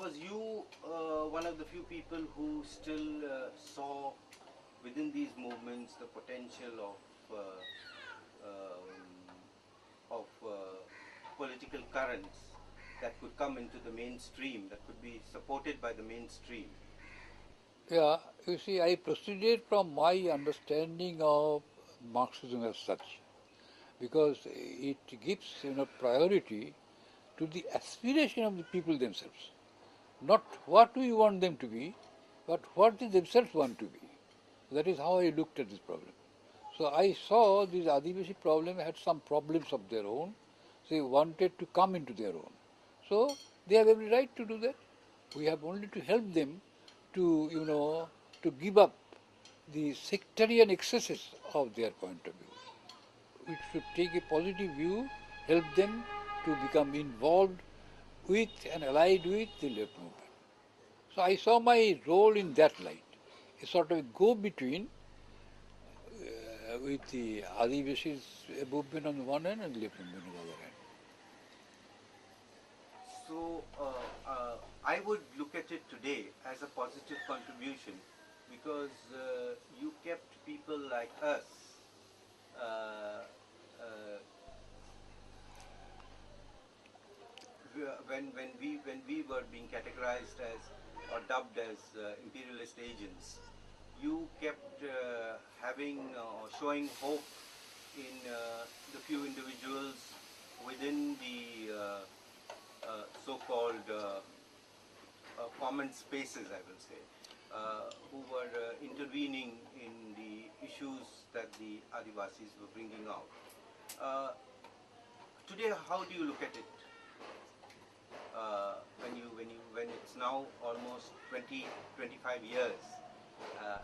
was you one of the few people who still saw within these movements the potential of political currents that could come into the mainstream, that could be supported by the mainstream? Yeah, you see, I proceeded from my understanding of Marxism as such, because it gives priority to the aspiration of the people themselves, not what we want them to be, but what they themselves want to be. That is how I looked at this problem. So I saw this Adivasi problem had some problems of their own. They wanted to come into their own. So they have every right to do that. We have only to help them to, to give up the sectarian excesses of their point of view. We should take a positive view, help them to become involved with and allied with the left movement. So I saw my role in that light, a sort of go-between with the Adivasis movement on the one hand and left movement on the other hand. So I would look at it today as a positive contribution, because you kept people like us uh, uh, when we were being categorized as or dubbed as imperialist agents. You kept having or showing hope in the few individuals within the so-called common spaces, I will say, who were intervening in the issues that the Adivasis were bringing out. Uh, Today, how do you look at it? When it's now almost 20-25 years,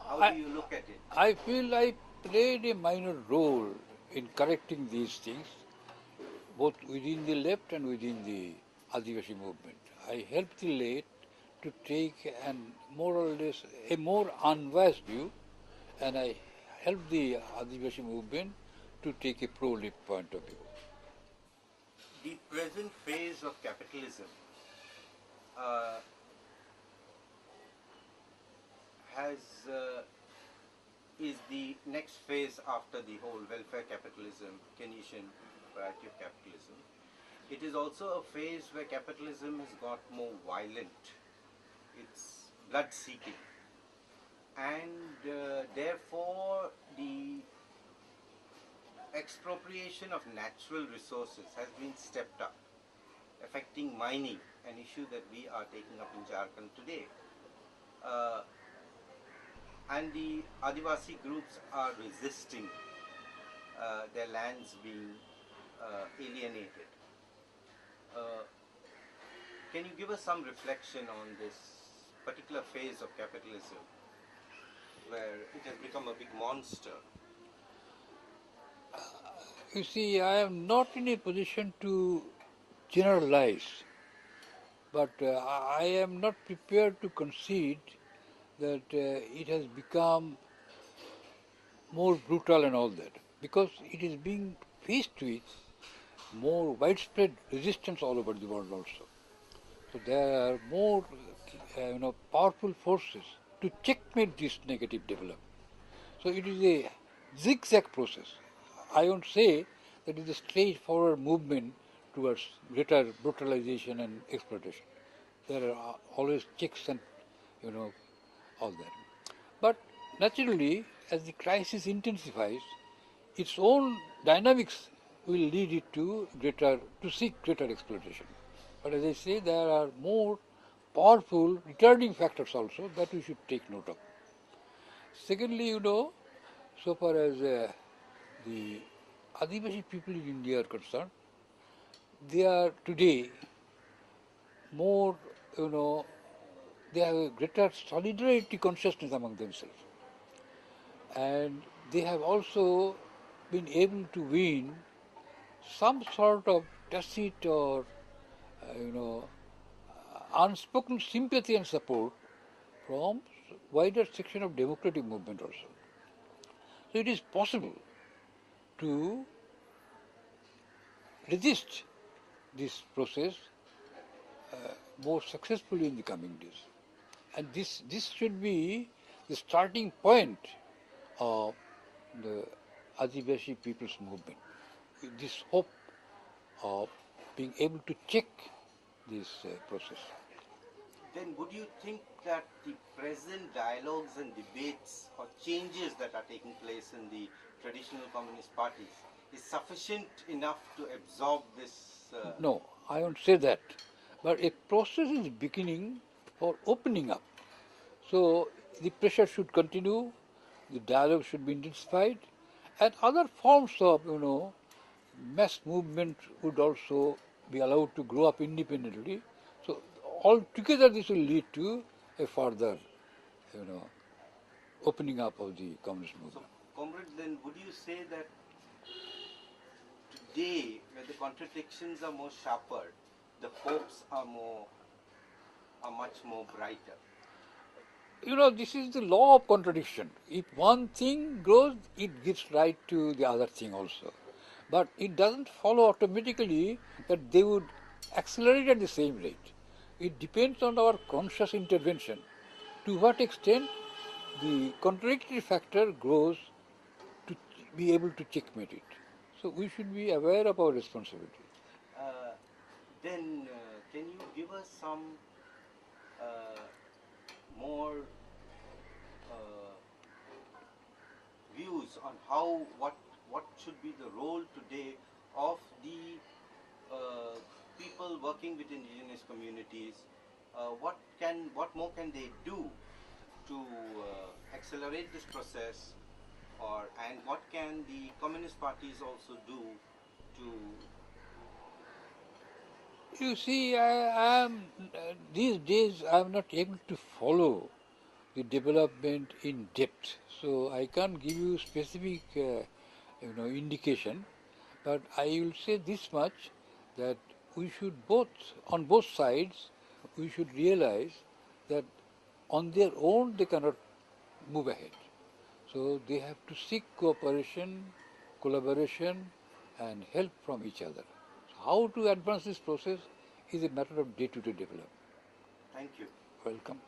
how do I, you look at it? I feel I played a minor role in correcting these things, both within the left and within the Adivasi movement. I helped the left to take an more or less a more unbiased view, and I helped the Adivasi movement to take a pro-left point of view. The present phase of capitalism uh, has is the next phase after the whole welfare capitalism, Keynesian variety of capitalism. It is also a phase where capitalism has got more violent. It's blood-seeking, and therefore the expropriation of natural resources has been stepped up, affecting mining, an issue that we are taking up in Jharkhand today. Uh, and the Adivasi groups are resisting their lands being alienated. Uh, can you give us some reflection on this particular phase of capitalism where it has become a big monster? You see, I am not in a position to generalize, but I am not prepared to concede that it has become more brutal and all that, because it is being faced with more widespread resistance all over the world also. So there are more, powerful forces to checkmate this negative development. So it is a zigzag process. I won't say that it is a straightforward movement towards greater brutalization and exploitation. There are always checks and, all that. But naturally, as the crisis intensifies, its own dynamics will lead it to seek greater exploitation. But as I say, there are more powerful retarding factors also that we should take note of. Secondly, so far as the Adivasi people in India are concerned, they are today more, you know, they have a greater solidarity consciousness among themselves. And they have also been able to win some sort of tacit or, you know, unspoken sympathy and support from wider section of democratic movement also. So it is possible to resist this process more successfully in the coming days. And this should be the starting point of the Adivasi people's movement. With this hope of being able to check this process. Then would you think that the present dialogues and debates or changes that are taking place in the traditional communist parties is sufficient enough to absorb this? No, I won't say that. But a process is beginning for opening up. So the pressure should continue, the dialogue should be intensified, and other forms of, mass movement would also be allowed to grow up independently. So altogether this will lead to a further, you know, opening up of the communist So, movement. comrade, then would you say that today, where the contradictions are more sharper, the hopes are much more brighter? This is the law of contradiction. If one thing grows, it gives rise to the other thing also. But it doesn't follow automatically that they would accelerate at the same rate. It depends on our conscious intervention. To what extent the contradictory factor grows to be able to checkmate it. So we should be aware of our responsibility. Uh, then, can you give us some uh, more uh, views on what should be the role today of the people working with indigenous communities? What more can they do to accelerate this process, and what can the communist parties also do to? You see, I am these days I am not able to follow the development in depth, so I can't give you specific, indication. But I will say this much, that we should on both sides, we should realize that on their own they cannot move ahead. So they have to seek cooperation, collaboration, and help from each other. So how to advance this process is a matter of day-to-day development. Thank you. Welcome.